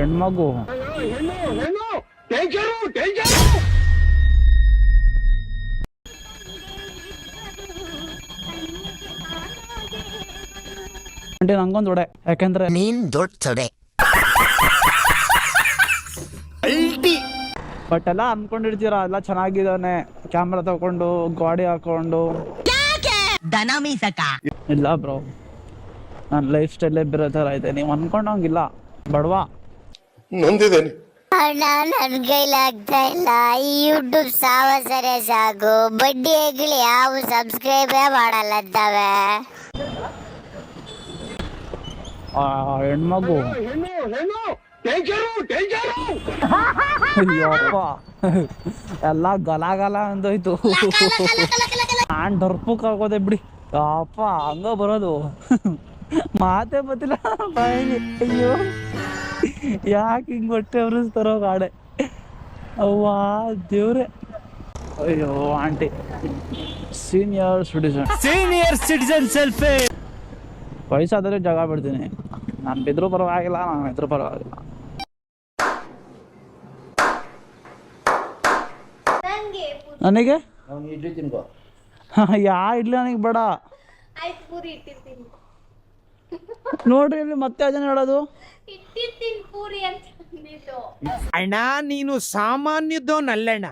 ಹೆಣ್ಮಗು ಆಂಟಿ ನಂಗೊಂದು ಒಡೆ, ಯಾಕೆಂದ್ರೆ ನೀನ್ ದೊಡ್ಡ ತೊಡೆ. ಬಟ್ ಎಲ್ಲ ಅನ್ಕೊಂಡಿರ್ತೀರಾ ಎಲ್ಲ ಚೆನ್ನಾಗಿದ್ದಾನೆ, ಕ್ಯಾಮ್ರಾ ತಗೊಂಡು ಗಾಡಿ ಹಾಕೊಂಡು. ದನ ಮೀಸಕ. ಇಲ್ಲ ಬ್ರೋ, ನನ್ನ ಲೈಫ್ ಸ್ಟೈಲೇ ಬೇರೆ ಥರ ಇದೆ, ನೀವು ಅನ್ಕೊಂಡಂಗಿಲ್ಲ ಬಡವಾ. ನೊಂದಿದ್ದೇನೆ ಅಣ್ಣ, ನನ್ ಕೈಲಾಗ್ತಾ ಇಲ್ಲ. ಈ ಯೂಟ್ಯೂಬ್ ಸಾವಸರೆ ಸಾಕು. ಬಡ್ಡಿ ಹೆಗ್ಲಿ ಯಾವ ಸಬ್ಸ್ಕ್ರೈಬೇ ಮಾಡಲ್ಲದ್ದಾವೆ. ಹೆಣ್ಮಗು ಅಯ್ಯಪ್ಪ ಎಲ್ಲ ಗಲ ಅಂದೋಯ್ತು. ನಾನ್ ಡರ್ಪಕ್ ಆಗೋದೆ ಬಿಡಿ ಅಪ್ಪ, ಹಂಗ ಬರೋದು ಮಾತೇ ಗೊತ್ತಿಲ್ಲ ಬಾಯಿಗೆ. ಅಯ್ಯೋ ಯಾಕೆ ಹಿಂಗ್ ಹೊಟ್ಟೆ ಉರಿಸ್ತಾರೋ ಗಾಡೆ. ಅವ್ವಾ ದೇವ್ರೆ. ಅಯ್ಯೋ ಆಂಟಿ, ಸೀನಿಯರ್ ಸಿಟಿಸನ್ ಸೆಲ್ಫಿ. ವಯಸ್ಸಾದ್ರೆ ಜಾಗ ಬಿಡ್ತೀನಿ, ನಾನು ಬಿದ್ರು ಪರವಾಗಿಲ್ಲ, ನಾನು ಎದ್ರು ಪರವಾಗಿಲ್ಲ. ನನಗೆ ಇಡ್ಲಿ ತಿನ್ಕೋ. ಯಾ ಇಡ್ಲಿ ನನಗೆ ಬೇಡ. ನೋಡ್ರಿ ಇಲ್ಲಿ ಮತ್ತೆ ಅದನ್ನ ಹೇಳೋದು. ಅಣ್ಣ ನೀನು ಸಾಮಾನ್ಯದೋನಲ್ಲಣ್ಣ.